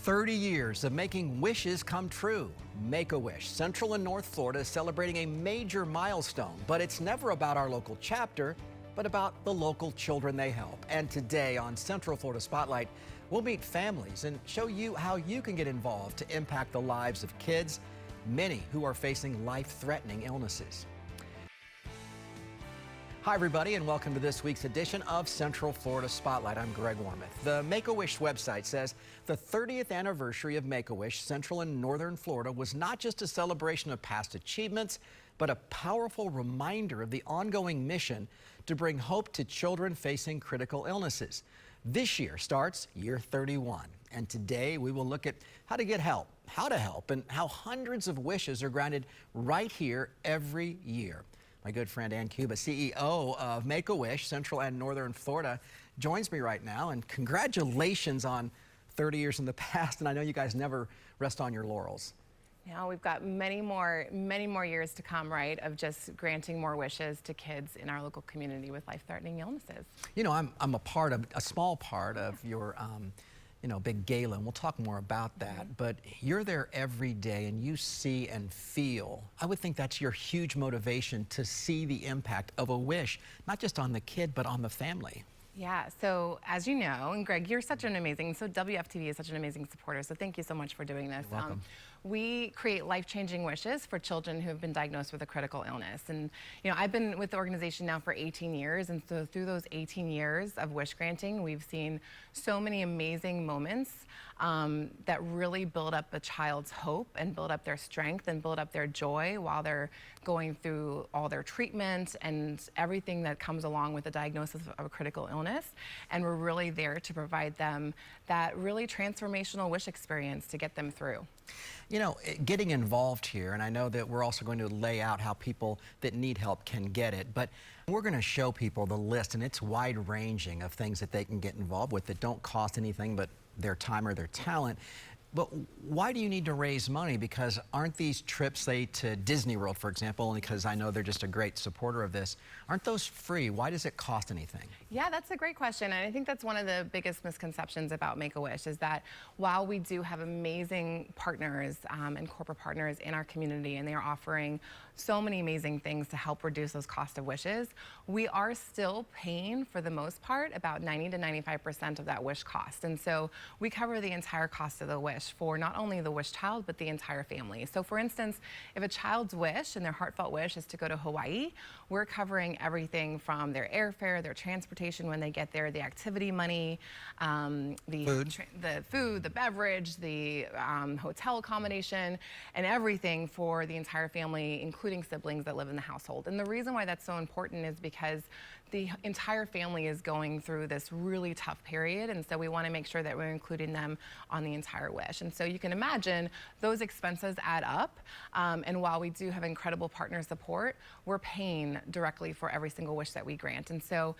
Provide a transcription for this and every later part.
30 years of making wishes come true. Make-A-Wish Central and North Florida is celebrating a major milestone, but it's never about our local chapter, but about the local children they help. And today on Central Florida Spotlight, we'll meet families and show you how you can get involved to impact the lives of kids, many who are facing life-threatening illnesses. Hi everybody, and welcome to this week's edition of Central Florida Spotlight. I'm Greg Wormuth. The Make-A-Wish website says the 30th anniversary of Make-A-Wish Central and Northern Florida was not just a celebration of past achievements, but a powerful reminder of the ongoing mission to bring hope to children facing critical illnesses. This year starts year 31, and today we will look at how to get help, how to help, and how hundreds of wishes are granted right here every year. My good friend Ann Cuba, CEO of Make-A-Wish Central and Northern Florida, joins me right now. And congratulations on 30 years in the past. And I know you guys never rest on your laurels. Yeah, we've got many more years to come, right, of just granting more wishes to kids in our local community with life-threatening illnesses. You know, I'm a small part of your big gala, and we'll talk more about that, but you're there every day and you see and feel. I would think that's your huge motivation to see the impact of a wish, not just on the kid, but on the family. Yeah, so as you know, and Greg, you're such an amazing, so WFTV is such an amazing supporter, so thank you so much for doing this. You're welcome. We create life-changing wishes for children who have been diagnosed with a critical illness. And, you know, I've been with the organization now for 18 years, and so through those 18 years of wish granting, we've seen so many amazing moments that really build up a child's hope and build up their strength and build up their joy while they're going through all their treatment and everything that comes along with the diagnosis of a critical illness. And we're really there to provide them that really transformational wish experience to get them through. You know, getting involved here, and I know that we're also going to lay out how people that need help can get it, but we're going to show people the list, and it's wide-ranging of things that they can get involved with that don't cost anything but their time or their talent. But why do you need to raise money? Because aren't these trips, say, to Disney World, for example, only because I know they're just a great supporter of this, aren't those free? Why does it cost anything? Yeah, that's a great question. And I think that's one of the biggest misconceptions about Make-A-Wish is that while we do have amazing partners and corporate partners in our community, and they are offering so many amazing things to help reduce those cost of wishes, we are still paying, for the most part, about 90 to 95% of that wish cost. And so we cover the entire cost of the wish for not only the wish child, but the entire family. So for instance, if a child's wish and their heartfelt wish is to go to Hawaii, we're covering everything from their airfare, their transportation when they get there, the activity money, the food, the beverage, the hotel accommodation, and everything for the entire family, including siblings that live in the household. And the reason why that's so important is because the entire family is going through this really tough period, and so we want to make sure that we're including them on the entire wish. And so you can imagine those expenses add up, and while we do have incredible partner support, we're paying directly for every single wish that we grant. And so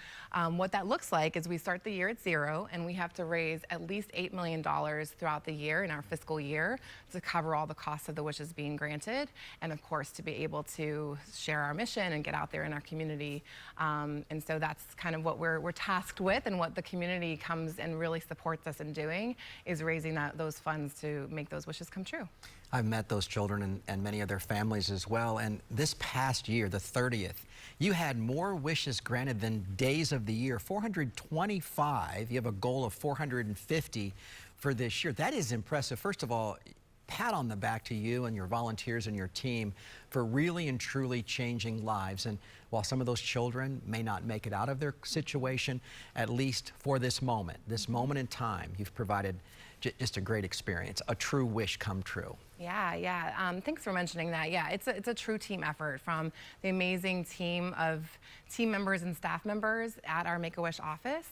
what that looks like is we start the year at zero, and we have to raise at least $8 million throughout the year in our fiscal year to cover all the costs of the wishes being granted, and of course to be able to share our mission and get out there in our community. And so that's kind of what we're tasked with, and what the community comes and really supports us in doing is raising those funds to make those wishes come true. I've met those children and many of their families as well, and this past year, the 30th, you had more wishes granted than days of the year, 425. You have a goal of 450 for this year. That is impressive. First of all, pat on the back to you and your volunteers and your team for really and truly changing lives. And while some of those children may not make it out of their situation, at least for this moment in time, you've provided just a great experience, a true wish come true. Yeah. Thanks for mentioning that. Yeah, it's a true team effort from the amazing team of team members and staff members at our Make-A-Wish office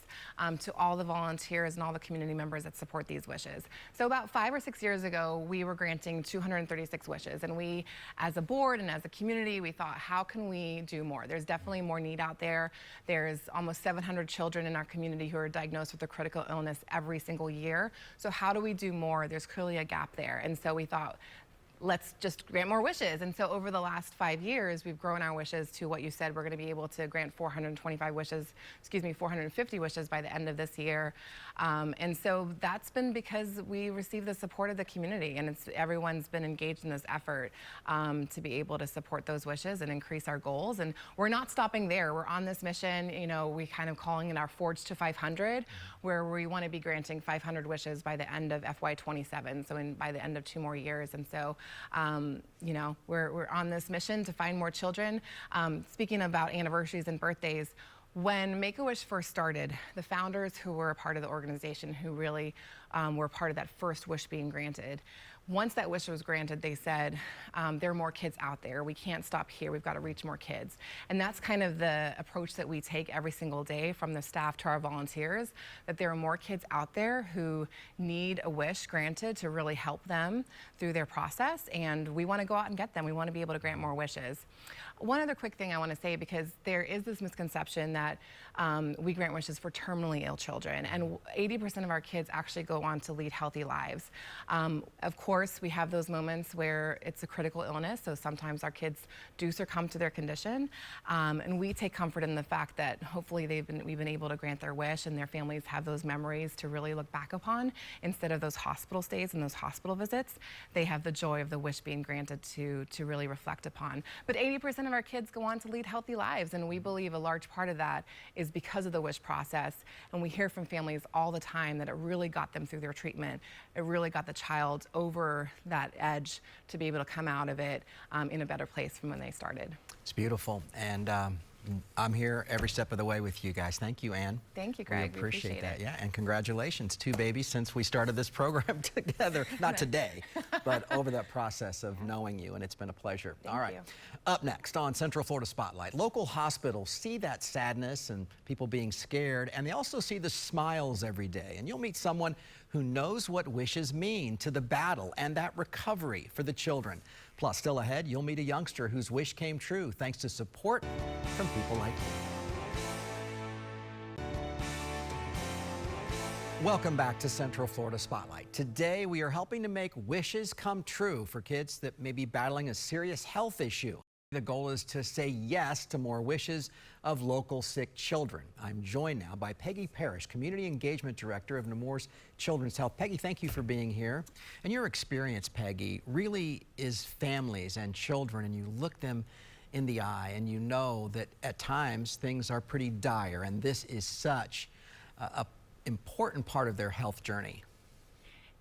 to all the volunteers and all the community members that support these wishes. So about 5 or 6 years ago, we were granting 236 wishes, and we, as a board and as a community, we thought, how can we do more? There's definitely more need out there. There's almost 700 children in our community who are diagnosed with a critical illness every single year. So how do we do more? There's clearly a gap there. And so we thought, let's just grant more wishes. And so over the last 5 years, we've grown our wishes to what you said. We're going to be able to grant 450 wishes by the end of this year. And so that's been because we receive the support of the community, and everyone's been engaged in this effort to be able to support those wishes and increase our goals. And we're not stopping there. We're on this mission, we kind of calling it our Forge to 500, where we want to be granting 500 wishes by the end of FY27, so by the end of 2 more years. And so, we're on this mission to find more children. Speaking about anniversaries and birthdays, when Make-A-Wish first started, the founders who were a part of the organization, who really were part of that first wish being granted, once that wish was granted, they said, there are more kids out there. We can't stop here. We've got to reach more kids. And that's kind of the approach that we take every single day, from the staff to our volunteers, that there are more kids out there who need a wish granted to really help them through their process. And we want to go out and get them. We want to be able to grant more wishes. One other quick thing I want to say, because there is this misconception that we grant wishes for terminally ill children, and 80% of our kids actually go on to lead healthy lives. Of course, we have those moments where it's a critical illness, so sometimes our kids do succumb to their condition, and we take comfort in the fact that hopefully we've been able to grant their wish, and their families have those memories to really look back upon. Instead of those hospital stays and those hospital visits, they have the joy of the wish being granted to really reflect upon. But 80% of our kids go on to lead healthy lives, and we believe a large part of that is because of the wish process. And we hear from families all the time that it really got them through their treatment. It really got the child over that edge to be able to come out of it in a better place from when they started. It's beautiful, and I'm here every step of the way with you guys. Thank you, Ann. Thank you, Greg. We appreciate that. It. Yeah, and congratulations, 2 babies since we started this program together. Not today, but over that process of knowing you, and it's been a pleasure. Thank All right. you. Up next on Central Florida Spotlight, local hospitals see that sadness and people being scared, and they also see the smiles every day. And you'll meet someone who knows what wishes mean to the battle and that recovery for the children. Plus, still ahead, you'll meet a youngster whose wish came true thanks to support from people like you. Welcome back to Central Florida Spotlight. Today, we are helping to make wishes come true for kids that may be battling a serious health issue. The goal is to say yes to more wishes of local sick children. I'm joined now by Peggy Parrish, Community Engagement Director of Nemours Children's Health. Peggy, thank you for being here. And your experience, Peggy, really is families and children, and you look them in the eye and you know that at times things are pretty dire, and this is such an important part of their health journey.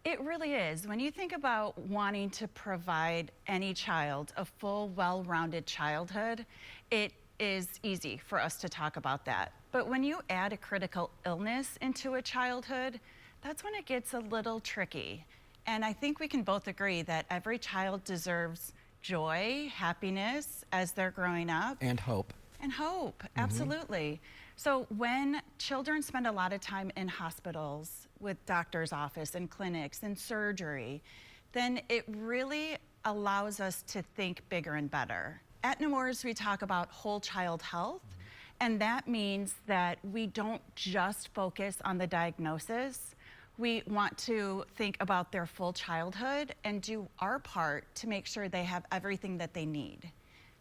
It really is. When you think about wanting to provide any child a full, well-rounded childhood, it is easy for us to talk about that. But when you add a critical illness into a childhood, that's when it gets a little tricky. And I think we can both agree that every child deserves joy, happiness as they're growing up. And hope. And hope, absolutely. So when children spend a lot of time in hospitals with doctor's office and clinics and surgery, then it really allows us to think bigger and better. At Nemours, we talk about whole child health, and that means that we don't just focus on the diagnosis. We want to think about their full childhood and do our part to make sure they have everything that they need.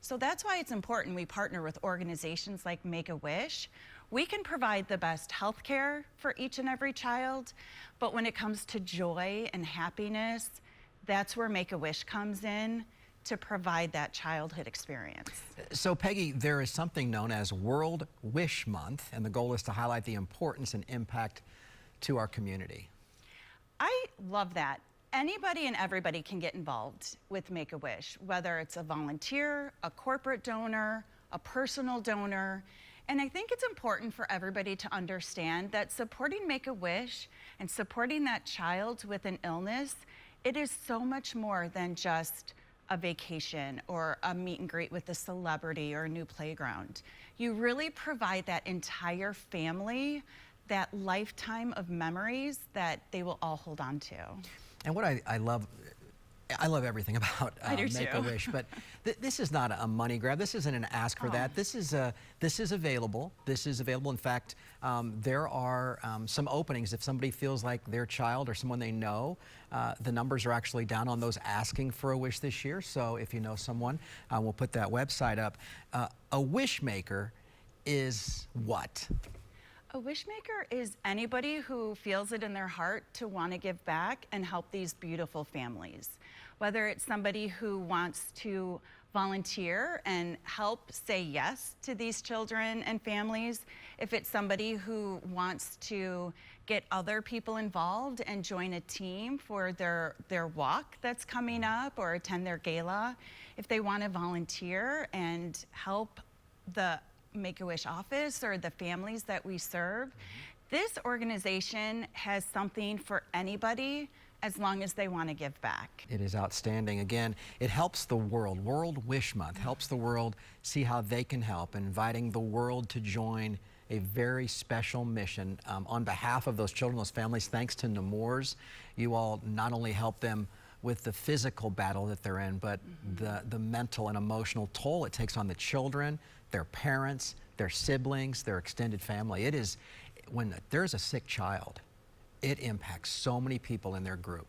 So that's why it's important we partner with organizations like Make-A-Wish. We can provide the best health care for each and every child, but when it comes to joy and happiness, that's where Make-A-Wish comes in to provide that childhood experience. So Peggy, there is something known as World Wish Month, and the goal is to highlight the importance and impact to our community. I love that. Anybody and everybody can get involved with Make-A-Wish, whether it's a volunteer, a corporate donor, a personal donor. And I think it's important for everybody to understand that supporting Make-A-Wish and supporting that child with an illness, it is so much more than just a vacation or a meet and greet with a celebrity or a new playground. You really provide that entire family that lifetime of memories that they will all hold on to. And what I love I love everything about I do too. Make-A-Wish, but this is not a money grab. This isn't an ask for that. This is available. This is available. In fact, there are some openings if somebody feels like their child or someone they know. The numbers are actually down on those asking for a wish this year. So if you know someone, we'll put that website up. A wish maker is what? A wish maker is anybody who feels it in their heart to want to give back and help these beautiful families. Whether it's somebody who wants to volunteer and help say yes to these children and families, if it's somebody who wants to get other people involved and join a team for their walk that's coming up or attend their gala, if they want to volunteer and help the Make-A-Wish office or the families that we serve, this organization has something for anybody as long as they want to give back. It is outstanding. Again, it helps the world. World Wish Month helps the world see how they can help, inviting the world to join a very special mission on behalf of those children, those families. Thanks to Nemours, you all not only help them with the physical battle that they're in, but the mental and emotional toll it takes on the children, their parents, their siblings, their extended family. It is, when there's a sick child, it impacts so many people in their group.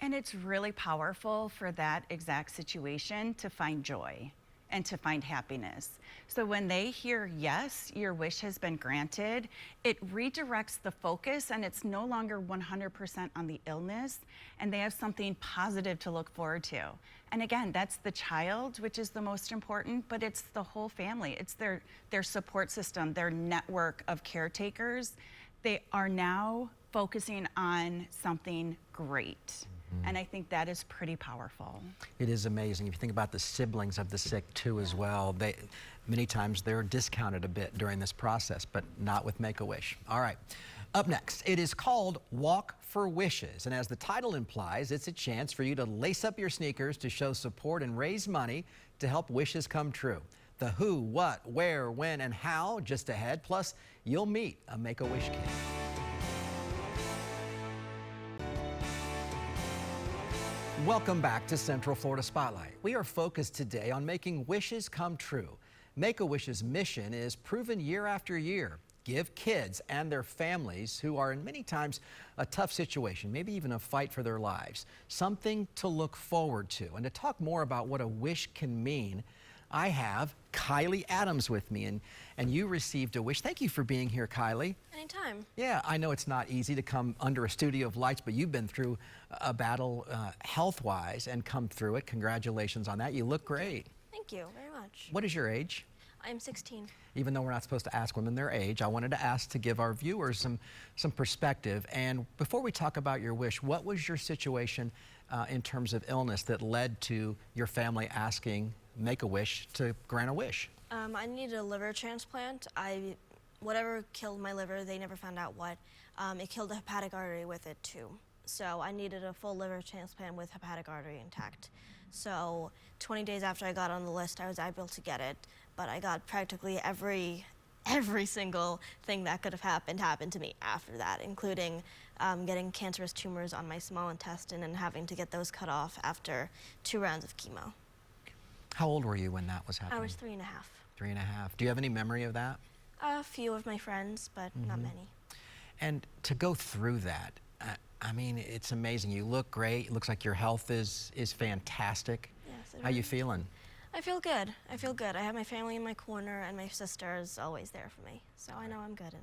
And it's really powerful for that exact situation to find joy and to find happiness. So when they hear, yes, your wish has been granted, it redirects the focus and it's no longer 100% on the illness, and they have something positive to look forward to. And again, that's the child, which is the most important, but it's the whole family. It's their support system, their network of caretakers. They are now focusing on something great. And I think that is pretty powerful. It is amazing. If you think about the siblings of the sick too as well, many times they're discounted a bit during this process, but not with Make-A-Wish. All right, up next, it is called Walk for Wishes. And as the title implies, it's a chance for you to lace up your sneakers to show support and raise money to help wishes come true. The who, what, where, when, and how just ahead. Plus, you'll meet a Make-A-Wish kid. Welcome back to Central Florida Spotlight. We are focused today on making wishes come true. Make-A-Wish's mission is proven year after year. Give kids and their families who are in many times a tough situation, maybe even a fight for their lives, something to look forward to. And to talk more about what a wish can mean, I have Kylie Adams with me, and you received a wish. Thank you for being here, Kylie. Anytime. Yeah, I know it's not easy to come under a studio of lights, but you've been through a battle health-wise and come through it. Congratulations on that. You look great. Thank you very much. What is your age? I'm 16. Even though we're not supposed to ask women their age, I wanted to ask to give our viewers some perspective. And before we talk about your wish, what was your situation in terms of illness that led to your family asking Make-A-Wish to grant a wish? I needed a liver transplant. Whatever killed my liver, they never found out what. It killed the hepatic artery with it too. So I needed a full liver transplant with hepatic artery intact. So 20 days after I got on the list, I was able to get it, but I got practically every single thing that could have happened to me after that, including getting cancerous tumors on my small intestine and having to get those cut off after 2 rounds of chemo. How old were you when that was happening? I was 3.5. 3.5. Do you have any memory of that? A few of my friends, but not many. And to go through that, I mean, it's amazing. You look great. It looks like your health is fantastic. Yes. How you feeling? I feel good. I feel good. I have my family in my corner, and my sister is always there for me. So I know I'm good.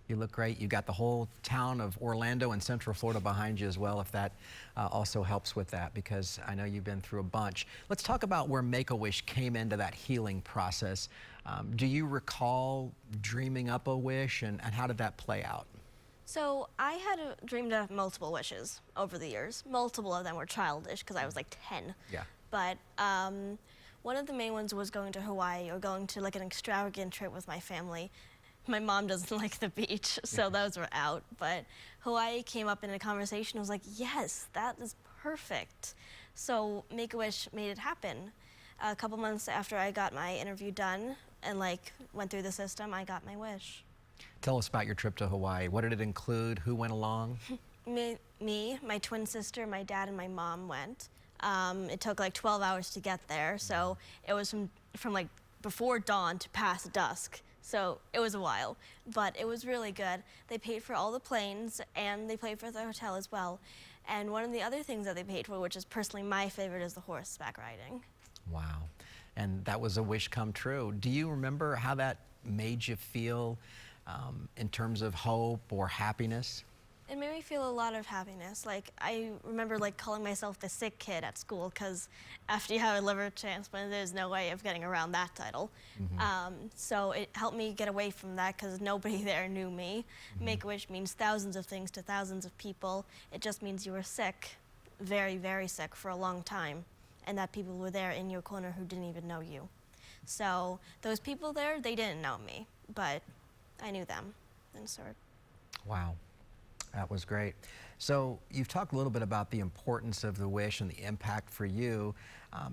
You look great. You got the whole town of Orlando and Central Florida behind you as well, if that also helps with that, because I know you've been through a bunch. Let's talk about where Make-A-Wish came into that healing process. Do you recall dreaming up a wish, and how did that play out? So I had dreamed of multiple wishes over the years. Multiple of them were childish because I was like 10. Yeah. But one of the main ones was going to Hawaii or going to like an extravagant trip with my family. My mom doesn't like the beach, so those were out. But Hawaii came up in a conversation. I was like, yes, that is perfect. So Make-A-Wish made it happen. A couple months after I got my interview done and like went through the system, I got my wish. Tell us about your trip to Hawaii. What did it include? Who went along? Me, my twin sister, my dad, and my mom went. It took like 12 hours to get there, so it was from like before dawn to past dusk. So it was a while, but it was really good. They paid for all the planes and they paid for the hotel as well. And one of the other things that they paid for, which is personally my favorite, is the horseback riding. Wow. And that was a wish come true. Do you remember how that made you feel in terms of hope or happiness? It made me feel a lot of happiness. Like, I remember like calling myself the sick kid at school, because after you have a liver transplant, there's no way of getting around that title. So it helped me get away from that, because nobody there knew me. Make-A-Wish means thousands of things to thousands of people. It just means you were sick, very, very sick for a long time, and that people were there in your corner who didn't even know you. So those people there, they didn't know me, but I knew them, and sort. Wow. That was great. So you've talked a little bit about the importance of the wish and the impact for you.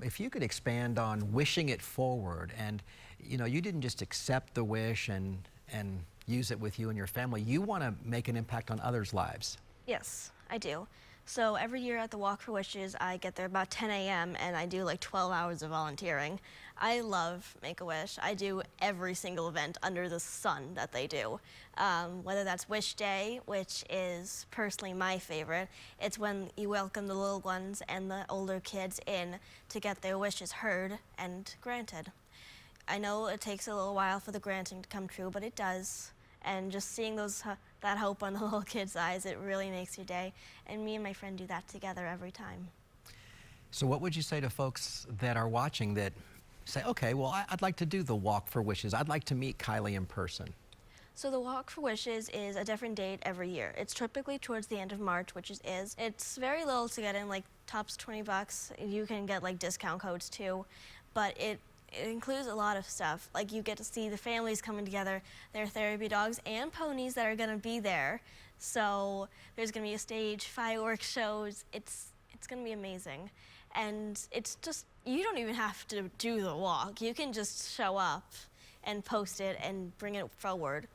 If you could expand on wishing it forward, and you know, you didn't just accept the wish and use it with you and your family. You want to make an impact on others' lives. Yes, I do. So every year at the Walk for Wishes, I get there about 10 a.m. and I do like 12 hours of volunteering. I love Make-A-Wish. I do every single event under the sun that they do. Whether that's Wish Day, which is personally my favorite. It's when you welcome the little ones and the older kids in to get their wishes heard and granted. I know it takes a little while for the granting to come true, but it does. And just seeing that hope on the little kids' eyes, it really makes your day. And me and my friend do that together every time. So what would you say to folks that are watching that say, okay, well, I'd like to do the Walk for Wishes. I'd like to meet Kylie in person. So the Walk for Wishes is a different date every year. It's typically towards the end of March, which is. It's very little to get in, like tops $20. You can get like discount codes too, but it includes a lot of stuff. Like, you get to see the families coming together, their therapy dogs and ponies that are gonna be there. So there's gonna be a stage, fireworks shows. It's gonna be amazing. And it's just, you don't even have to do the walk. You can just show up and post it and bring it forward.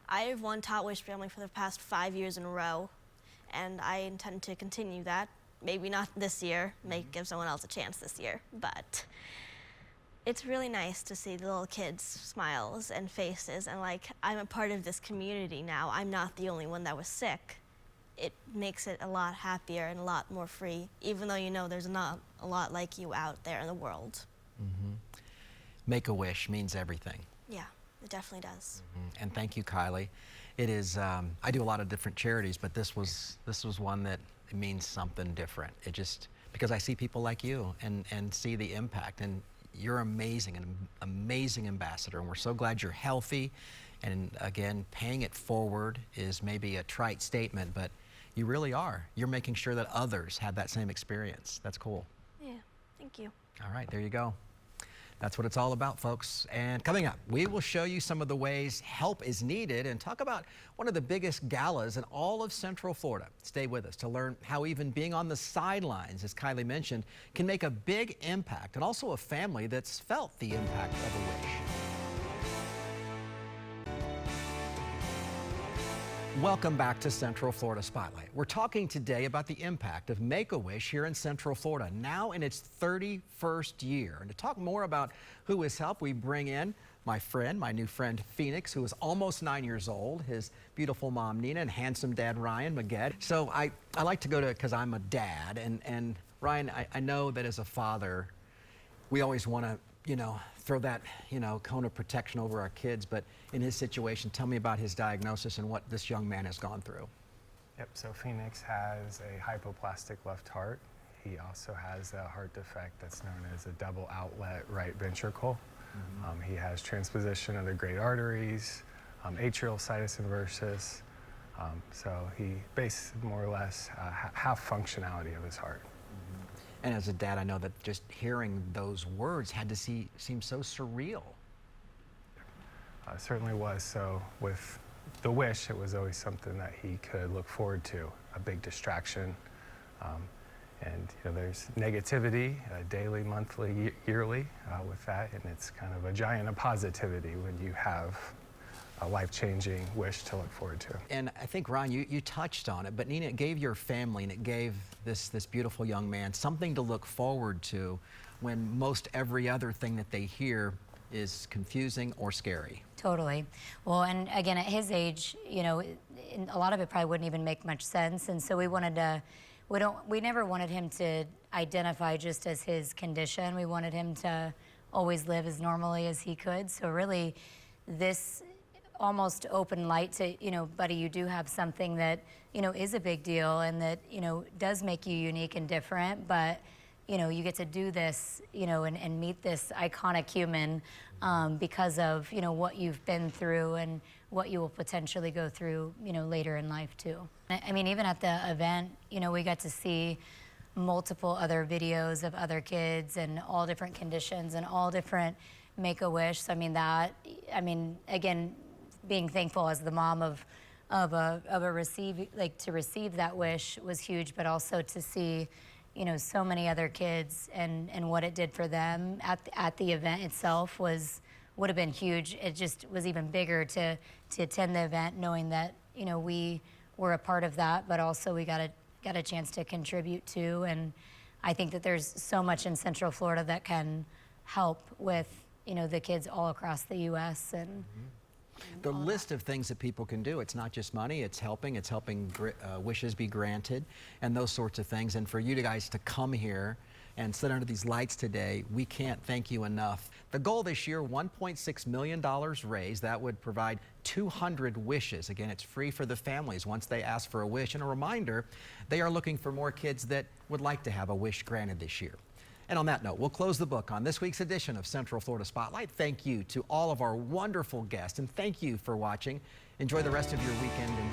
I have won Top Wish Family for the past 5 years in a row, and I intend to continue that. Maybe not this year, may give someone else a chance this year, but it's really nice to see the little kids' smiles and faces, and like, I'm a part of this community now. I'm not the only one that was sick. It makes it a lot happier and a lot more free, even though you know there's not a lot like you out there in the world. Make-A-Wish means everything. Yeah, it definitely does. And thank you, Kylie. It is, I do a lot of different charities, but this was one that means something different. It just, because I see people like you and see the impact, and you're amazing, an amazing ambassador, and we're so glad you're healthy. And again, paying it forward is maybe a trite statement, but you really are. You're making sure that others have that same experience. That's cool. Yeah, thank you. All right, there you go. That's what it's all about, folks. And coming up, we will show you some of the ways help is needed and talk about one of the biggest galas in all of Central Florida. Stay with us to learn how even being on the sidelines, as Kylie mentioned, can make a big impact, and also a family that's felt the impact of a wish. Welcome back to Central Florida Spotlight. We're talking today about the impact of Make-A-Wish here in Central Florida, now in its 31st year. And to talk more about who has helped, we bring in my new friend Phoenix, who is almost 9 years old, his beautiful mom Nina, and handsome dad Ryan Maged. So I like to go to, because I'm a dad, and Ryan, I know that as a father, we always want to, throw that, cone of protection over our kids, but in his situation, tell me about his diagnosis and what this young man has gone through. Yep, so Phoenix has a hypoplastic left heart. He also has a heart defect that's known as a double outlet right ventricle. He has transposition of the great arteries, atrial situs inversus, so he basically more or less half functionality of his heart. And as a dad, I know that just hearing those words had to seem so surreal. Certainly was. So with the wish, it was always something that he could look forward to, a big distraction. And there's negativity daily, monthly, yearly with that, and it's kind of a giant of positivity when you have a life-changing wish to look forward to. And I think, Ron, you touched on it, but Nina, it gave your family and it gave this beautiful young man something to look forward to when most every other thing that they hear is confusing or scary. Totally. Well, and again, at his age, you know, a lot of it probably wouldn't even make much sense. And so we wanted to, we never wanted him to identify just as his condition. We wanted him to always live as normally as he could. So really, this almost open light to, you know, buddy, you do have something that, you know, is a big deal and that, you know, does make you unique and different, but, you know, you get to do this, you know, and meet this iconic human because of, you know, what you've been through and what you will potentially go through, you know, later in life too. I mean, even at the event, you know, we got to see multiple other videos of other kids and all different conditions and all different Make-A-Wish. So, I mean, again, being thankful as the mom of a receive that wish was huge, but also to see, you know, so many other kids and what it did for them at the event itself would have been huge. It just was even bigger to attend the event, knowing that, you know, we were a part of that, but also we got a chance to contribute to. And I think that there's so much in Central Florida that can help with, you know, the kids all across the U.S. and. The list of things that people can do, it's not just money, it's helping wishes be granted and those sorts of things. And for you guys to come here and sit under these lights today, we can't thank you enough. The goal this year, $1.6 million raised. That would provide 200 wishes. Again, it's free for the families once they ask for a wish. And a reminder, they are looking for more kids that would like to have a wish granted this year. And on that note, we'll close the book on this week's edition of Central Florida Spotlight. Thank you to all of our wonderful guests, and thank you for watching. Enjoy the rest of your weekend and